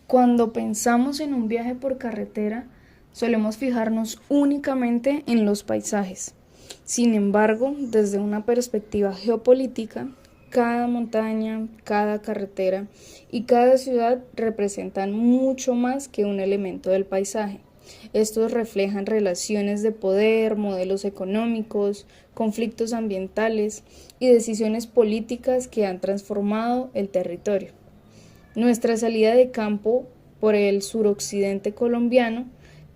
Cuando pensamos en un viaje por carretera, solemos fijarnos únicamente en los paisajes. Sin embargo, desde una perspectiva geopolítica, cada montaña, cada carretera y cada ciudad representan mucho más que un elemento del paisaje. Estos reflejan relaciones de poder, modelos económicos, conflictos ambientales y decisiones políticas que han transformado el territorio. Nuestra salida de campo por el suroccidente colombiano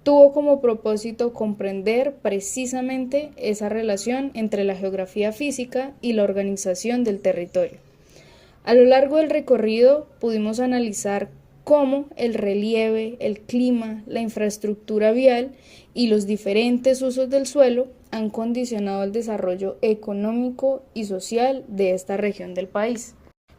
tuvo como propósito comprender precisamente esa relación entre la geografía física y la organización del territorio. A lo largo del recorrido pudimos analizar cómo el relieve, el clima, la infraestructura vial y los diferentes usos del suelo han condicionado el desarrollo económico y social de esta región del país.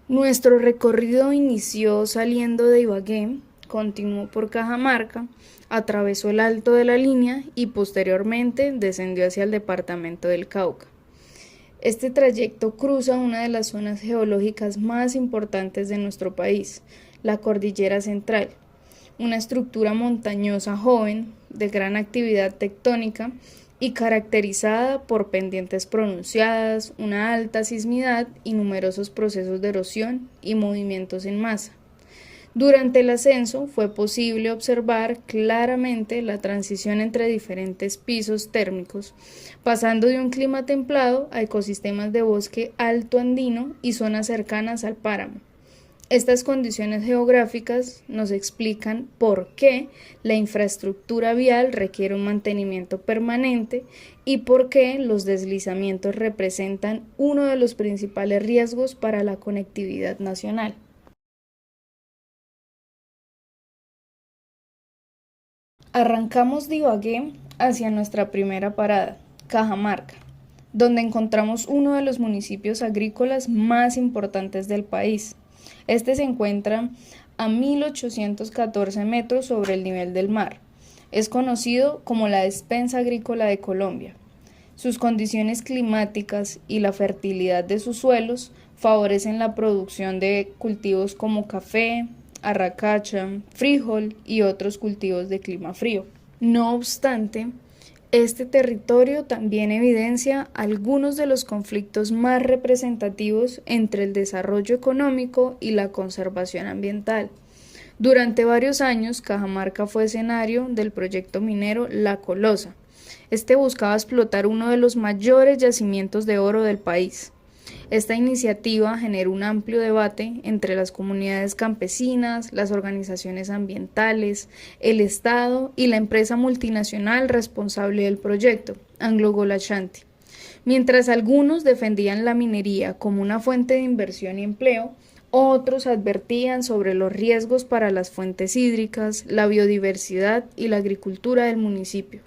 Nuestro recorrido inició saliendo de Ibagué, continuó por Cajamarca, atravesó el Alto de la Línea y posteriormente descendió hacia el departamento del Cauca. Este trayecto cruza una de las zonas geológicas más importantes de nuestro país, la Cordillera Central, una estructura montañosa joven, de gran actividad tectónica y caracterizada por pendientes pronunciadas, una alta sismidad y numerosos procesos de erosión y movimientos en masa. Durante el ascenso fue posible observar claramente la transición entre diferentes pisos térmicos, pasando de un clima templado a ecosistemas de bosque alto andino y zonas cercanas al páramo. Estas condiciones geográficas nos explican por qué la infraestructura vial requiere un mantenimiento permanente y por qué los deslizamientos representan uno de los principales riesgos para la conectividad nacional. Arrancamos de Ibagué hacia nuestra primera parada, Cajamarca, donde encontramos uno de los municipios agrícolas más importantes del país. Este se encuentra a 1814 metros sobre el nivel del mar. Es conocido como la despensa agrícola de Colombia. Sus condiciones climáticas y la fertilidad de sus suelos favorecen la producción de cultivos como café, arracacha, frijol y otros cultivos de clima frío. No obstante, este territorio también evidencia algunos de los conflictos más representativos entre el desarrollo económico y la conservación ambiental. Durante varios años, Cajamarca fue escenario del proyecto minero La Colosa. Este buscaba explotar uno de los mayores yacimientos de oro del país. Esta iniciativa generó un amplio debate entre las comunidades campesinas, las organizaciones ambientales, el Estado y la empresa multinacional responsable del proyecto, AngloGold Ashanti. Mientras algunos defendían la minería como una fuente de inversión y empleo, otros advertían sobre los riesgos para las fuentes hídricas, la biodiversidad y la agricultura del municipio.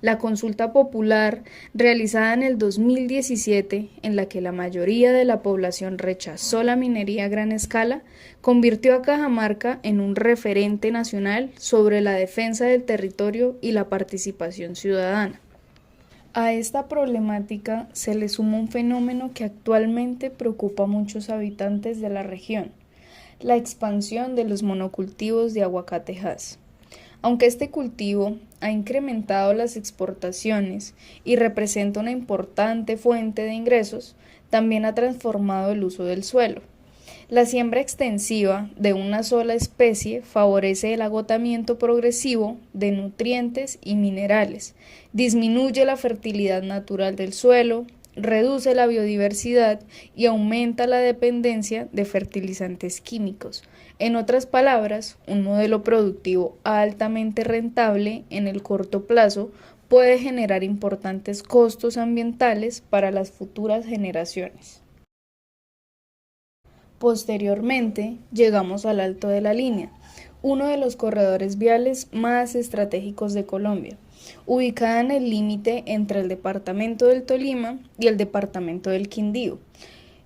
La consulta popular realizada en el 2017, en la que la mayoría de la población rechazó la minería a gran escala, convirtió a Cajamarca en un referente nacional sobre la defensa del territorio y la participación ciudadana. A esta problemática se le suma un fenómeno que actualmente preocupa a muchos habitantes de la región: la expansión de los monocultivos de aguacatejas. Aunque este cultivo ha incrementado las exportaciones y representa una importante fuente de ingresos, también ha transformado el uso del suelo. La siembra extensiva de una sola especie favorece el agotamiento progresivo de nutrientes y minerales, disminuye la fertilidad natural del suelo, reduce la biodiversidad y aumenta la dependencia de fertilizantes químicos. En otras palabras, un modelo productivo altamente rentable en el corto plazo puede generar importantes costos ambientales para las futuras generaciones. Posteriormente, llegamos al Alto de la Línea, uno de los corredores viales más estratégicos de Colombia, ubicada en el límite entre el departamento del Tolima y el departamento del Quindío.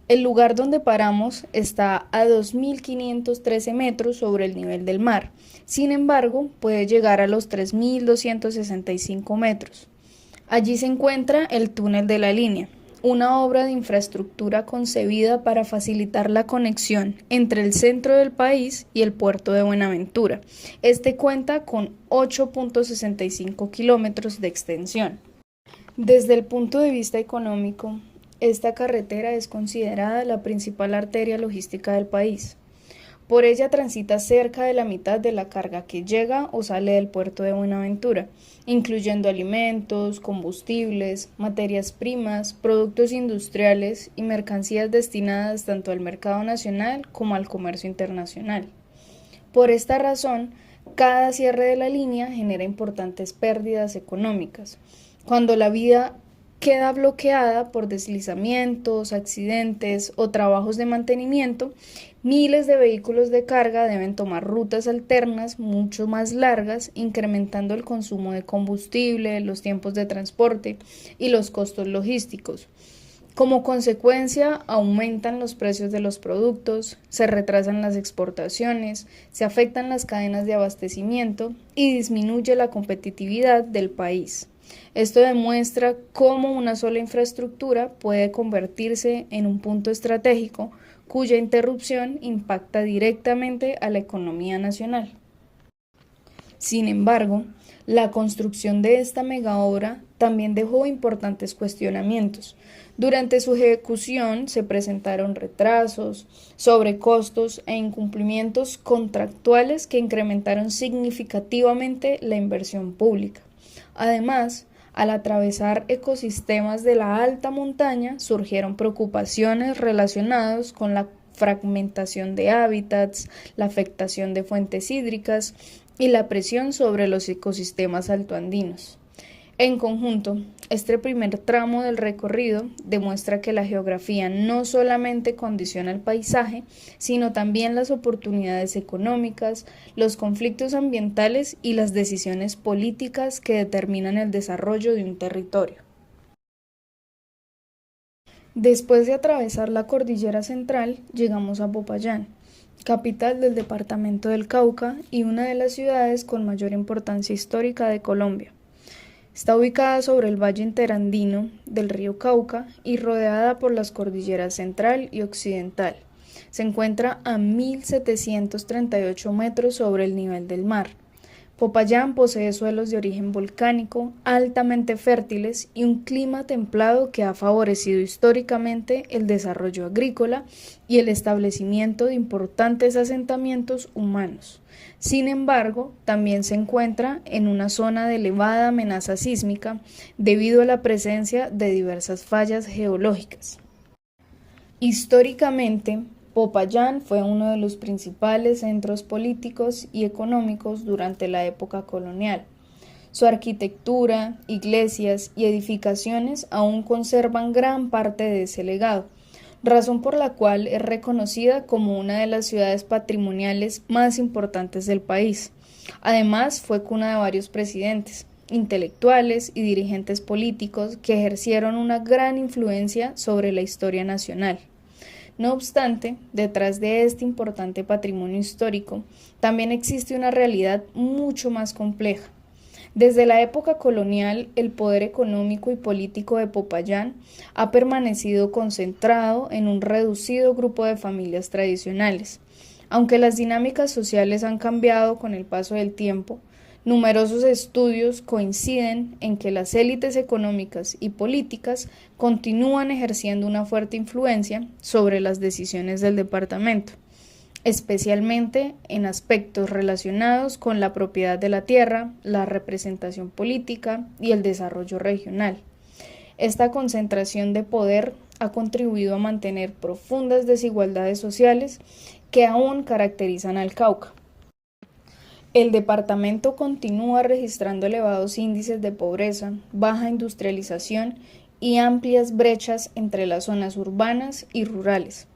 El lugar donde paramos está a 2.513 metros sobre el nivel del mar, sin embargo, puede llegar a los 3.265 metros. Allí se encuentra el túnel de la línea, una obra de infraestructura concebida para facilitar la conexión entre el centro del país y el puerto de Buenaventura. Este cuenta con 8.65 kilómetros de extensión. Desde el punto de vista económico, esta carretera es considerada la principal arteria logística del país. Por ella transita cerca de la mitad de la carga que llega o sale del puerto de Buenaventura, incluyendo alimentos, combustibles, materias primas, productos industriales y mercancías destinadas tanto al mercado nacional como al comercio internacional. Por esta razón, cada cierre de la línea genera importantes pérdidas económicas. Cuando la vía queda bloqueada por deslizamientos, accidentes o trabajos de mantenimiento, miles de vehículos de carga deben tomar rutas alternas mucho más largas, incrementando el consumo de combustible, los tiempos de transporte y los costos logísticos. Como consecuencia, aumentan los precios de los productos, se retrasan las exportaciones, se afectan las cadenas de abastecimiento y disminuye la competitividad del país. Esto demuestra cómo una sola infraestructura puede convertirse en un punto estratégico cuya interrupción impacta directamente a la economía nacional. Sin embargo, la construcción de esta megaobra también dejó importantes cuestionamientos. Durante su ejecución se presentaron retrasos, sobrecostos e incumplimientos contractuales que incrementaron significativamente la inversión pública. Además, al atravesar ecosistemas de la alta montaña, surgieron preocupaciones relacionadas con la fragmentación de hábitats, la afectación de fuentes hídricas y la presión sobre los ecosistemas altoandinos. En conjunto, este primer tramo del recorrido demuestra que la geografía no solamente condiciona el paisaje, sino también las oportunidades económicas, los conflictos ambientales y las decisiones políticas que determinan el desarrollo de un territorio. Después de atravesar la cordillera central, llegamos a Popayán, capital del departamento del Cauca y una de las ciudades con mayor importancia histórica de Colombia. Está ubicada sobre el valle interandino del río Cauca y rodeada por las cordilleras central y occidental. Se encuentra a 1.738 metros sobre el nivel del mar. Popayán posee suelos de origen volcánico, altamente fértiles y un clima templado que ha favorecido históricamente el desarrollo agrícola y el establecimiento de importantes asentamientos humanos. Sin embargo, también se encuentra en una zona de elevada amenaza sísmica debido a la presencia de diversas fallas geológicas. Históricamente, Popayán fue uno de los principales centros políticos y económicos durante la época colonial. Su arquitectura, iglesias y edificaciones aún conservan gran parte de ese legado, razón por la cual es reconocida como una de las ciudades patrimoniales más importantes del país. Además, fue cuna de varios presidentes, intelectuales y dirigentes políticos que ejercieron una gran influencia sobre la historia nacional. No obstante, detrás de este importante patrimonio histórico, también existe una realidad mucho más compleja. Desde la época colonial, el poder económico y político de Popayán ha permanecido concentrado en un reducido grupo de familias tradicionales. Aunque las dinámicas sociales han cambiado con el paso del tiempo, numerosos estudios coinciden en que las élites económicas y políticas continúan ejerciendo una fuerte influencia sobre las decisiones del departamento, especialmente en aspectos relacionados con la propiedad de la tierra, la representación política y el desarrollo regional. Esta concentración de poder ha contribuido a mantener profundas desigualdades sociales que aún caracterizan al Cauca. El departamento continúa registrando elevados índices de pobreza, baja industrialización y amplias brechas entre las zonas urbanas y rurales.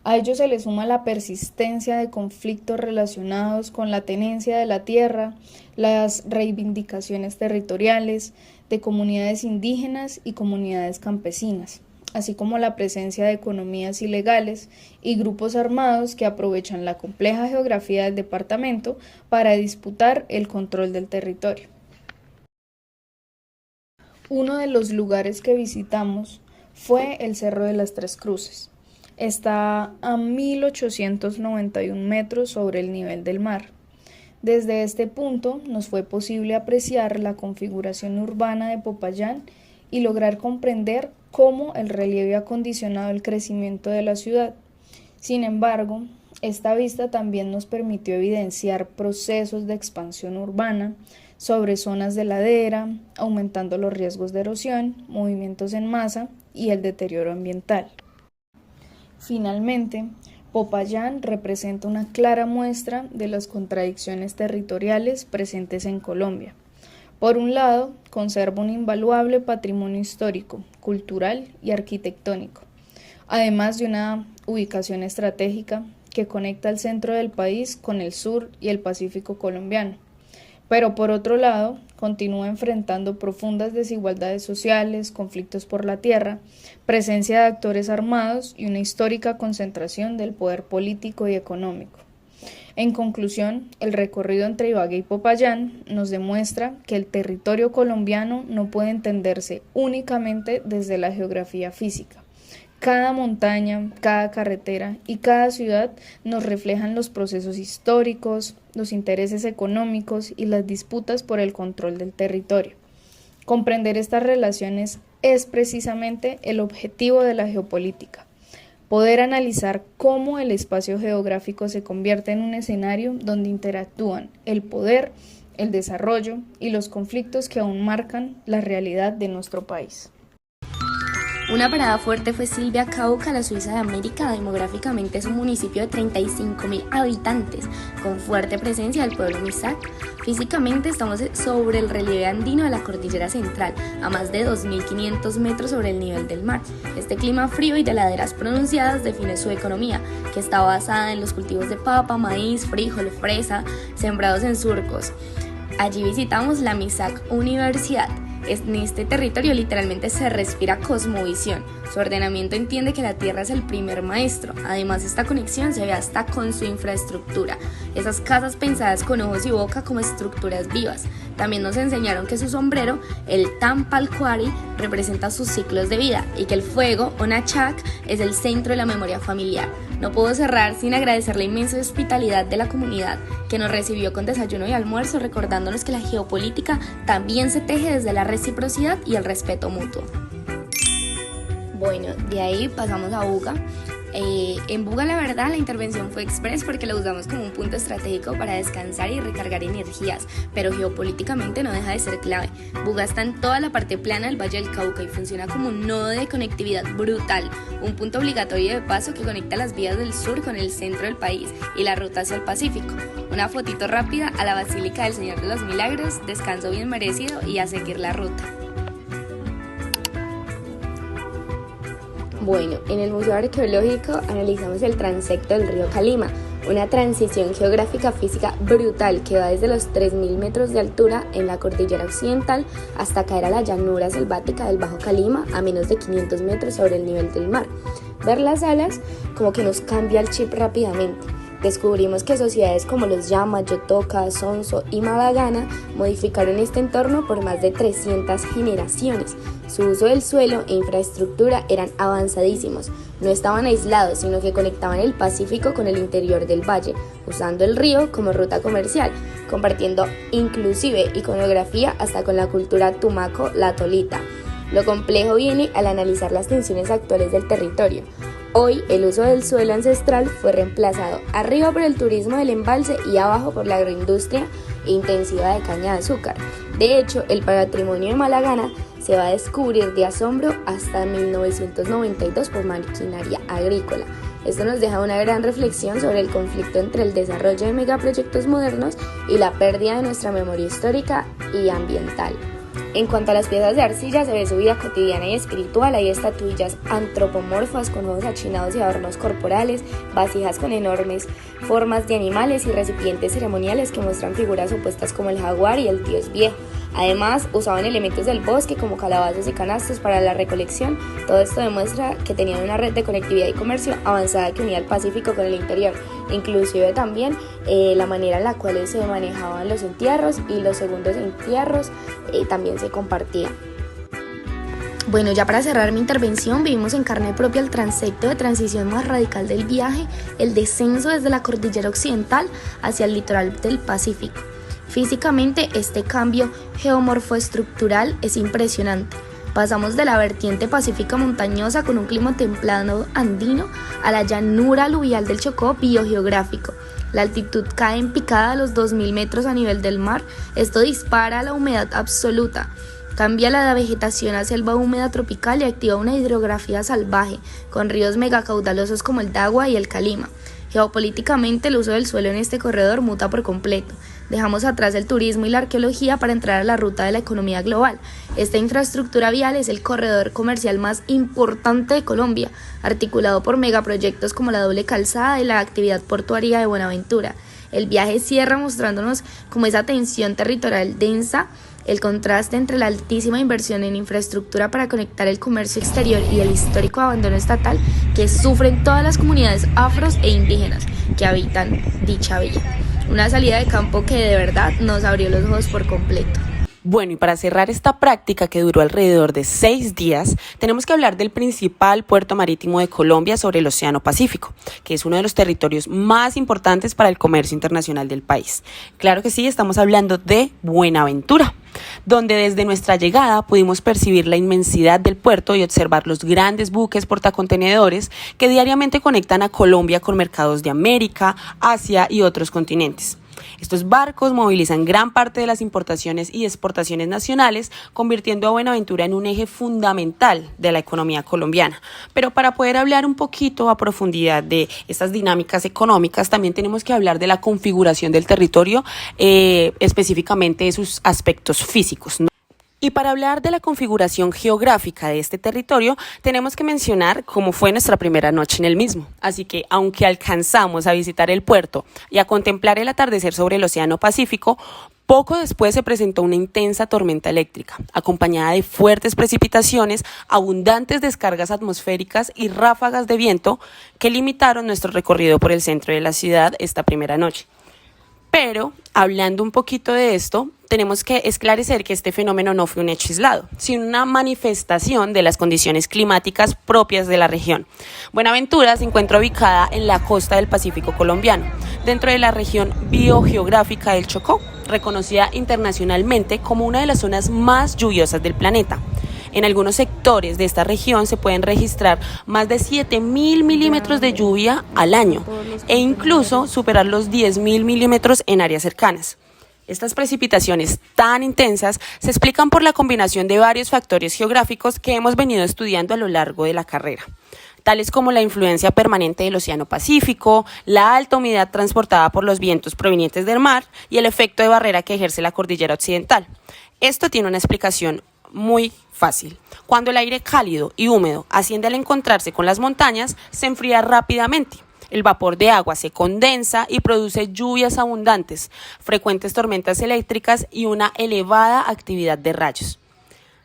A ello se le suma la persistencia de conflictos relacionados con la tenencia de la tierra, las reivindicaciones territoriales de comunidades indígenas y comunidades campesinas, así como la presencia de economías ilegales y grupos armados que aprovechan la compleja geografía del departamento para disputar el control del territorio. Uno de los lugares que visitamos fue el Cerro de las Tres Cruces. Está a 1891 metros sobre el nivel del mar. Desde este punto nos fue posible apreciar la configuración urbana de Popayán y lograr comprender cómo el relieve ha condicionado el crecimiento de la ciudad. Sin embargo, esta vista también nos permitió evidenciar procesos de expansión urbana sobre zonas de ladera, aumentando los riesgos de erosión, movimientos en masa y el deterioro ambiental. Finalmente, Popayán representa una clara muestra de las contradicciones territoriales presentes en Colombia. Por un lado, conserva un invaluable patrimonio histórico, cultural y arquitectónico, además de una ubicación estratégica que conecta el centro del país con el sur y el Pacífico colombiano. Pero por otro lado, continúa enfrentando profundas desigualdades sociales, conflictos por la tierra, presencia de actores armados y una histórica concentración del poder político y económico. En conclusión, el recorrido entre Ibagué y Popayán nos demuestra que el territorio colombiano no puede entenderse únicamente desde la geografía física. Cada montaña, cada carretera y cada ciudad nos reflejan los procesos históricos, los intereses económicos y las disputas por el control del territorio. Comprender estas relaciones es precisamente el objetivo de la geopolítica. Poder analizar cómo el espacio geográfico se convierte en un escenario donde interactúan el poder, el desarrollo y los conflictos que aún marcan la realidad de nuestro país. Una parada fuerte fue Silvia Cauca, la Suiza de América. Demográficamente es un municipio de 35.000 habitantes, con fuerte presencia del pueblo Misak. Físicamente estamos sobre el relieve andino de la cordillera central, a más de 2.500 metros sobre el nivel del mar. Este clima frío y de laderas pronunciadas define su economía, que está basada en los cultivos de papa, maíz, frijol, fresa, sembrados en surcos. Allí visitamos la Misak Universidad. En este territorio literalmente se respira cosmovisión. Su ordenamiento entiende que la tierra es el primer maestro. Además, esta conexión se ve hasta con su infraestructura. Esas casas pensadas con ojos y boca como estructuras vivas. También nos enseñaron que su sombrero, el Tampalquari, representa sus ciclos de vida y que el fuego, o Nachak, es el centro de la memoria familiar. No puedo cerrar sin agradecer la inmensa hospitalidad de la comunidad que nos recibió con desayuno y almuerzo, recordándonos que la geopolítica también se teje desde la reciprocidad y el respeto mutuo. Bueno, de ahí pasamos a Buga. En Buga, la verdad, la intervención fue express porque la usamos como un punto estratégico para descansar y recargar energías, pero geopolíticamente no deja de ser clave. Buga está en toda la parte plana del Valle del Cauca y funciona como un nodo de conectividad brutal, un punto obligatorio de paso que conecta las vías del sur con el centro del país y la ruta hacia el Pacífico. Una fotito rápida a la Basílica del Señor de los Milagros, descanso bien merecido y a seguir la ruta. Bueno, en el Museo Arqueológico analizamos el transecto del río Calima, una transición geográfica física brutal que va desde los 3.000 metros de altura en la cordillera occidental hasta caer a la llanura selvática del Bajo Calima a menos de 500 metros sobre el nivel del mar. Ver las alas como que nos cambia el chip rápidamente. Descubrimos que sociedades como los Llama, Yotoca, Sonso y Madagana modificaron este entorno por más de 300 generaciones. Su uso del suelo e infraestructura eran avanzadísimos. No estaban aislados, sino que conectaban el Pacífico con el interior del valle, usando el río como ruta comercial, compartiendo inclusive iconografía hasta con la cultura tumaco, la tolita. Lo complejo viene al analizar las tensiones actuales del territorio. Hoy, el uso del suelo ancestral fue reemplazado arriba por el turismo del embalse y abajo por la agroindustria intensiva de caña de azúcar. De hecho, el patrimonio de Malagana se va a descubrir de asombro hasta 1992 por maquinaria agrícola. Esto nos deja una gran reflexión sobre el conflicto entre el desarrollo de megaproyectos modernos y la pérdida de nuestra memoria histórica y ambiental. En cuanto a las piezas de arcilla, se ve su vida cotidiana y espiritual. Hay estatuillas antropomorfas con ojos achinados y adornos corporales, vasijas con enormes formas de animales y recipientes ceremoniales que muestran figuras opuestas como el jaguar y el dios viejo. Además, usaban elementos del bosque como calabazas y canastos para la recolección. Todo esto demuestra que tenían una red de conectividad y comercio avanzada que unía el Pacífico con el interior. Inclusive también la manera en la cual se manejaban los entierros y los segundos entierros también se compartían. Bueno, ya para cerrar mi intervención, vivimos en carne propia el transecto de transición más radical del viaje, el descenso desde la cordillera occidental hacia el litoral del Pacífico. Físicamente, este cambio geomorfoestructural es impresionante. Pasamos de la vertiente pacífica montañosa con un clima templado andino a la llanura aluvial del Chocó biogeográfico. La altitud cae en picada a los 2000 metros a nivel del mar. Esto dispara la humedad absoluta. Cambia la vegetación a selva húmeda tropical y activa una hidrografía salvaje, con ríos megacaudalosos como el Dagua y el Calima. Geopolíticamente, el uso del suelo en este corredor muta por completo. Dejamos atrás el turismo y la arqueología para entrar a la ruta de la economía global. Esta infraestructura vial es el corredor comercial más importante de Colombia, articulado por megaproyectos como la doble calzada y la actividad portuaria de Buenaventura. El viaje cierra mostrándonos como esa tensión territorial densa, el contraste entre la altísima inversión en infraestructura para conectar el comercio exterior y el histórico abandono estatal que sufren todas las comunidades afros e indígenas que habitan dicha villa. Una salida de campo que de verdad nos abrió los ojos por completo. Bueno, y para cerrar esta práctica que duró alrededor de 6 días, tenemos que hablar del principal puerto marítimo de Colombia sobre el Océano Pacífico, que es uno de los territorios más importantes para el comercio internacional del país. Claro que sí, estamos hablando de Buenaventura, donde desde nuestra llegada pudimos percibir la inmensidad del puerto y observar los grandes buques portacontenedores que diariamente conectan a Colombia con mercados de América, Asia y otros continentes. Estos barcos movilizan gran parte de las importaciones y exportaciones nacionales, convirtiendo a Buenaventura en un eje fundamental de la economía colombiana. Pero para poder hablar un poquito a profundidad de estas dinámicas económicas, también tenemos que hablar de la configuración del territorio, específicamente de sus aspectos físicos, ¿no? Y para hablar de la configuración geográfica de este territorio, tenemos que mencionar cómo fue nuestra primera noche en el mismo. Así que, aunque alcanzamos a visitar el puerto y a contemplar el atardecer sobre el Océano Pacífico, poco después se presentó una intensa tormenta eléctrica, acompañada de fuertes precipitaciones, abundantes descargas atmosféricas y ráfagas de viento que limitaron nuestro recorrido por el centro de la ciudad esta primera noche. Pero, hablando un poquito de esto, tenemos que esclarecer que este fenómeno no fue un hecho aislado, sino una manifestación de las condiciones climáticas propias de la región. Buenaventura se encuentra ubicada en la costa del Pacífico colombiano, dentro de la región biogeográfica del Chocó, reconocida internacionalmente como una de las zonas más lluviosas del planeta. En algunos sectores de esta región se pueden registrar más de 7.000 milímetros de lluvia al año e incluso superar los 10.000 milímetros en áreas cercanas. Estas precipitaciones tan intensas se explican por la combinación de varios factores geográficos que hemos venido estudiando a lo largo de la carrera, tales como la influencia permanente del Océano Pacífico, la alta humedad transportada por los vientos provenientes del mar y el efecto de barrera que ejerce la cordillera occidental. Esto tiene una explicación muy fácil. Cuando el aire cálido y húmedo asciende al encontrarse con las montañas, se enfría rápidamente. El vapor de agua se condensa y produce lluvias abundantes, frecuentes tormentas eléctricas y una elevada actividad de rayos.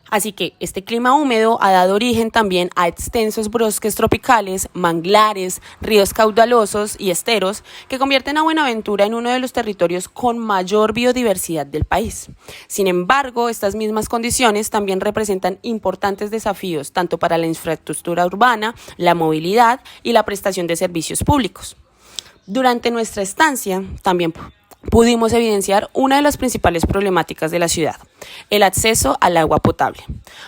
Así que este clima húmedo ha dado origen también a extensos bosques tropicales, manglares, ríos caudalosos y esteros que convierten a Buenaventura en uno de los territorios con mayor biodiversidad del país. Sin embargo, estas mismas condiciones también representan importantes desafíos tanto para la infraestructura urbana, la movilidad y la prestación de servicios públicos. Durante nuestra estancia también pudimos evidenciar una de las principales problemáticas de la ciudad, el acceso al agua potable.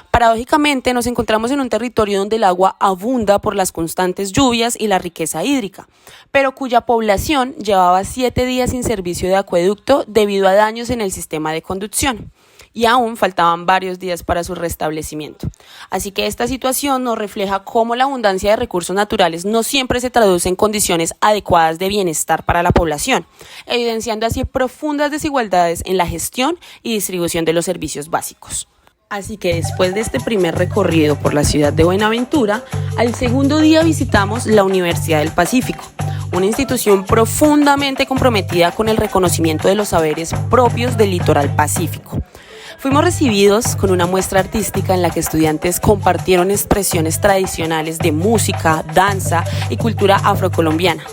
Paradójicamente, nos encontramos en un territorio donde el agua abunda por las constantes lluvias y la riqueza hídrica, pero cuya población llevaba 7 días sin servicio de acueducto debido a daños en el sistema de conducción, y aún faltaban varios días para su restablecimiento. Así que esta situación nos refleja cómo la abundancia de recursos naturales no siempre se traduce en condiciones adecuadas de bienestar para la población, evidenciando así profundas desigualdades en la gestión y distribución de los servicios básicos. Así que después de este primer recorrido por la ciudad de Buenaventura, al segundo día visitamos la Universidad del Pacífico, una institución profundamente comprometida con el reconocimiento de los saberes propios del litoral pacífico. Fuimos recibidos con una muestra artística en la que estudiantes compartieron expresiones tradicionales de música, danza y cultura afrocolombiana.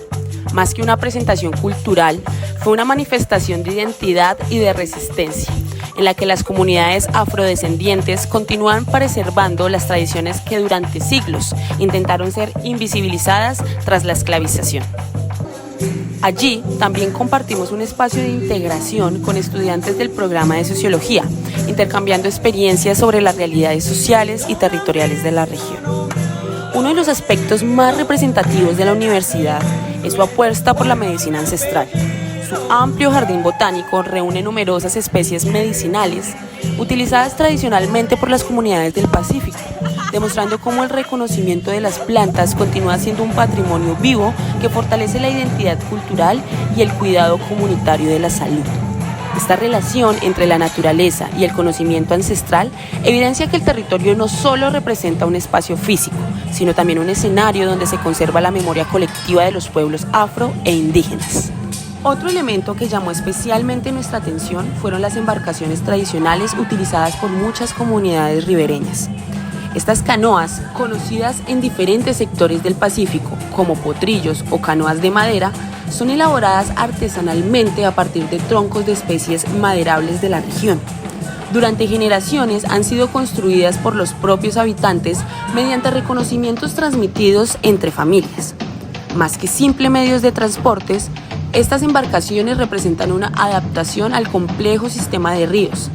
Más que una presentación cultural, fue una manifestación de identidad y de resistencia, en la que las comunidades afrodescendientes continúan preservando las tradiciones que durante siglos intentaron ser invisibilizadas tras la esclavización. Allí también compartimos un espacio de integración con estudiantes del programa de Sociología, intercambiando experiencias sobre las realidades sociales y territoriales de la región. Uno de los aspectos más representativos de la universidad es su apuesta por la medicina ancestral. Su amplio jardín botánico reúne numerosas especies medicinales utilizadas tradicionalmente por las comunidades del Pacífico, demostrando cómo el reconocimiento de las plantas continúa siendo un patrimonio vivo que fortalece la identidad cultural y el cuidado comunitario de la salud. Esta relación entre la naturaleza y el conocimiento ancestral evidencia que el territorio no solo representa un espacio físico, sino también un escenario donde se conserva la memoria colectiva de los pueblos afro e indígenas. Otro elemento que llamó especialmente nuestra atención fueron las embarcaciones tradicionales utilizadas por muchas comunidades ribereñas. Estas canoas, conocidas en diferentes sectores del Pacífico como potrillos o canoas de madera, son elaboradas artesanalmente a partir de troncos de especies maderables de la región. Durante generaciones han sido construidas por los propios habitantes mediante reconocimientos transmitidos entre familias. Más que simples medios de transportes, estas embarcaciones representan una adaptación al complejo sistema de ríos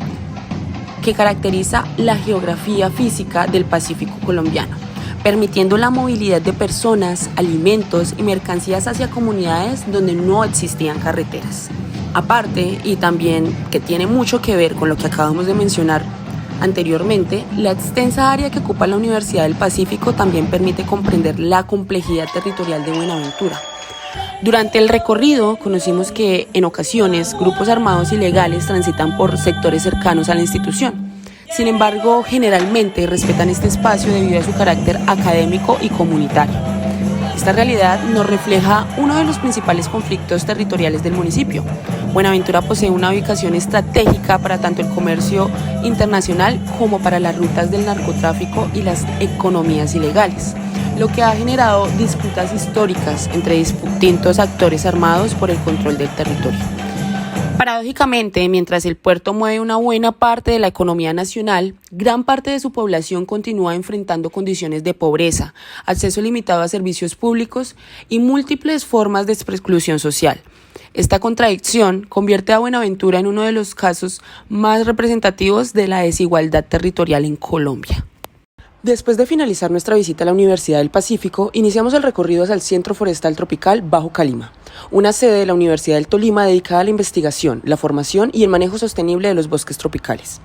que caracteriza la geografía física del Pacífico colombiano, permitiendo la movilidad de personas, alimentos y mercancías hacia comunidades donde no existían carreteras. Aparte, y también que tiene mucho que ver con lo que acabamos de mencionar anteriormente, la extensa área que ocupa la Universidad del Pacífico también permite comprender la complejidad territorial de Buenaventura. Durante el recorrido conocimos que en ocasiones grupos armados ilegales transitan por sectores cercanos a la institución. Sin embargo, generalmente respetan este espacio debido a su carácter académico y comunitario. Esta realidad nos refleja uno de los principales conflictos territoriales del municipio. Buenaventura posee una ubicación estratégica para tanto el comercio internacional como para las rutas del narcotráfico y las economías ilegales, lo que ha generado disputas históricas entre distintos actores armados por el control del territorio. Paradójicamente, mientras el puerto mueve una buena parte de la economía nacional, gran parte de su población continúa enfrentando condiciones de pobreza, acceso limitado a servicios públicos y múltiples formas de exclusión social. Esta contradicción convierte a Buenaventura en uno de los casos más representativos de la desigualdad territorial en Colombia. Después de finalizar nuestra visita a la Universidad del Pacífico, iniciamos el recorrido hacia el Centro Forestal Tropical Bajo Calima, una sede de la Universidad del Tolima dedicada a la investigación, la formación y el manejo sostenible de los bosques tropicales.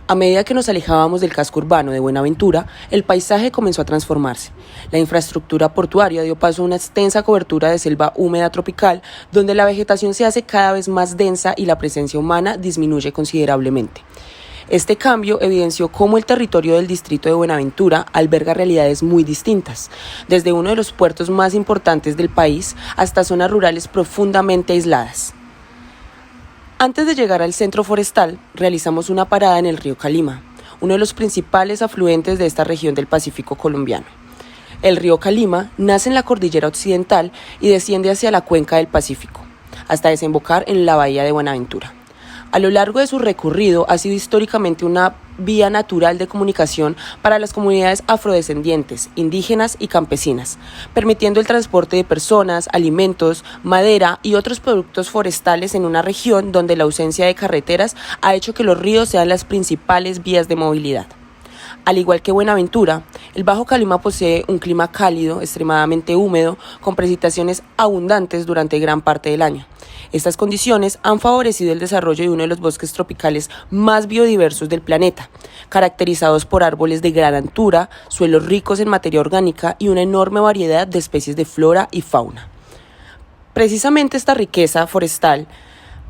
A medida que nos alejábamos del casco urbano de Buenaventura, el paisaje comenzó a transformarse. La infraestructura portuaria dio paso a una extensa cobertura de selva húmeda tropical, donde la vegetación se hace cada vez más densa y la presencia humana disminuye considerablemente. Este cambio evidenció cómo el territorio del distrito de Buenaventura alberga realidades muy distintas, desde uno de los puertos más importantes del país hasta zonas rurales profundamente aisladas. Antes de llegar al centro forestal, realizamos una parada en el río Calima, uno de los principales afluentes de esta región del Pacífico colombiano. El río Calima nace en la cordillera occidental y desciende hacia la cuenca del Pacífico, hasta desembocar en la bahía de Buenaventura. A lo largo de su recorrido ha sido históricamente una vía natural de comunicación para las comunidades afrodescendientes, indígenas y campesinas, permitiendo el transporte de personas, alimentos, madera y otros productos forestales en una región donde la ausencia de carreteras ha hecho que los ríos sean las principales vías de movilidad. Al igual que Buenaventura, el Bajo Calima posee un clima cálido, extremadamente húmedo, con precipitaciones abundantes durante gran parte del año. Estas condiciones han favorecido el desarrollo de uno de los bosques tropicales más biodiversos del planeta, caracterizados por árboles de gran altura, suelos ricos en materia orgánica y una enorme variedad de especies de flora y fauna. Precisamente esta riqueza forestal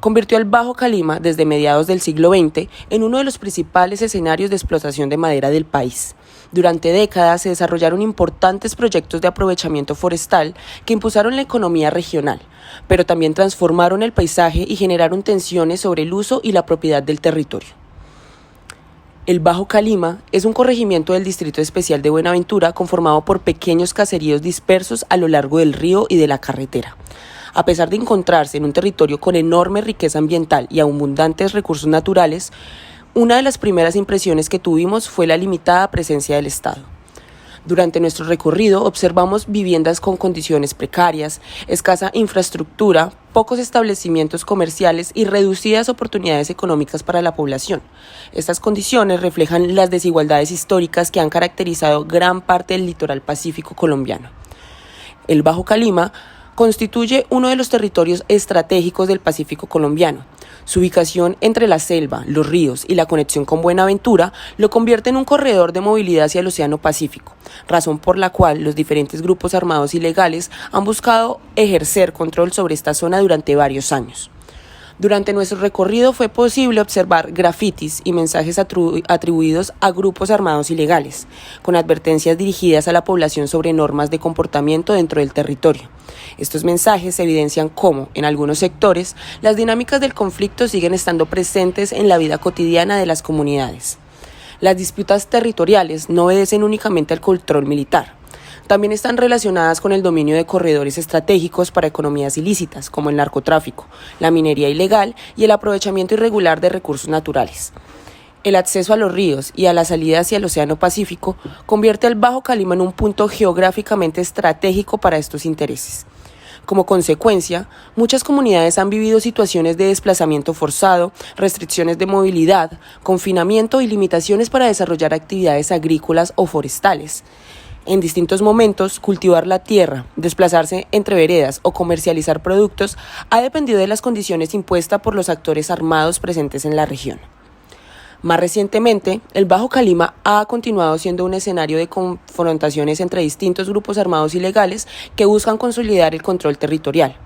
convirtió al Bajo Calima desde mediados del siglo XX en uno de los principales escenarios de explotación de madera del país. Durante décadas se desarrollaron importantes proyectos de aprovechamiento forestal que impulsaron la economía regional, pero también transformaron el paisaje y generaron tensiones sobre el uso y la propiedad del territorio. El Bajo Calima es un corregimiento del Distrito Especial de Buenaventura conformado por pequeños caseríos dispersos a lo largo del río y de la carretera. A pesar de encontrarse en un territorio con enorme riqueza ambiental y abundantes recursos naturales, una de las primeras impresiones que tuvimos fue la limitada presencia del Estado. Durante nuestro recorrido observamos viviendas con condiciones precarias, escasa infraestructura, pocos establecimientos comerciales y reducidas oportunidades económicas para la población. Estas condiciones reflejan las desigualdades históricas que han caracterizado gran parte del litoral pacífico colombiano. El Bajo Calima constituye uno de los territorios estratégicos del Pacífico colombiano. Su ubicación entre la selva, los ríos y la conexión con Buenaventura lo convierte en un corredor de movilidad hacia el Océano Pacífico, razón por la cual los diferentes grupos armados ilegales han buscado ejercer control sobre esta zona durante varios años. Durante nuestro recorrido fue posible observar grafitis y mensajes atribuidos a grupos armados ilegales, con advertencias dirigidas a la población sobre normas de comportamiento dentro del territorio. Estos mensajes evidencian cómo, en algunos sectores, las dinámicas del conflicto siguen estando presentes en la vida cotidiana de las comunidades. Las disputas territoriales no obedecen únicamente al control militar. También están relacionadas con el dominio de corredores estratégicos para economías ilícitas, como el narcotráfico, la minería ilegal y el aprovechamiento irregular de recursos naturales. El acceso a los ríos y a la salida hacia el Océano Pacífico convierte al Bajo Calima en un punto geográficamente estratégico para estos intereses. Como consecuencia, muchas comunidades han vivido situaciones de desplazamiento forzado, restricciones de movilidad, confinamiento y limitaciones para desarrollar actividades agrícolas o forestales. En distintos momentos, cultivar la tierra, desplazarse entre veredas o comercializar productos ha dependido de las condiciones impuestas por los actores armados presentes en la región. Más recientemente, el Bajo Calima ha continuado siendo un escenario de confrontaciones entre distintos grupos armados ilegales que buscan consolidar el control territorial.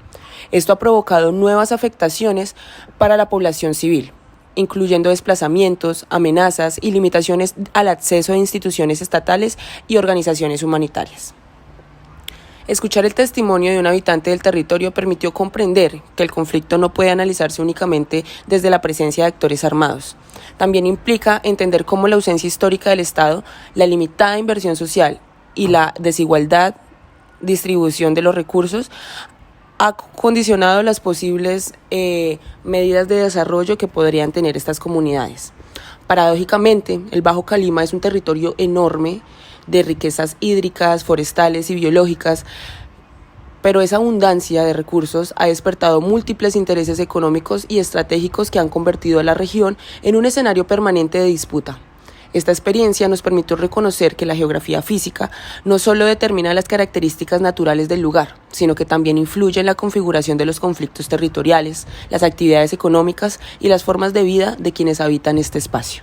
Esto ha provocado nuevas afectaciones para la población civil, incluyendo desplazamientos, amenazas y limitaciones al acceso a instituciones estatales y organizaciones humanitarias. Escuchar el testimonio de un habitante del territorio permitió comprender que el conflicto no puede analizarse únicamente desde la presencia de actores armados. También implica entender cómo la ausencia histórica del Estado, la limitada inversión social y la desigualdad distribución de los recursos ha condicionado las posibles medidas de desarrollo que podrían tener estas comunidades. Paradójicamente, el Bajo Calima es un territorio enorme de riquezas hídricas, forestales y biológicas, pero esa abundancia de recursos ha despertado múltiples intereses económicos y estratégicos que han convertido a la región en un escenario permanente de disputa. Esta experiencia nos permitió reconocer que la geografía física no solo determina las características naturales del lugar, sino que también influye en la configuración de los conflictos territoriales, las actividades económicas y las formas de vida de quienes habitan este espacio.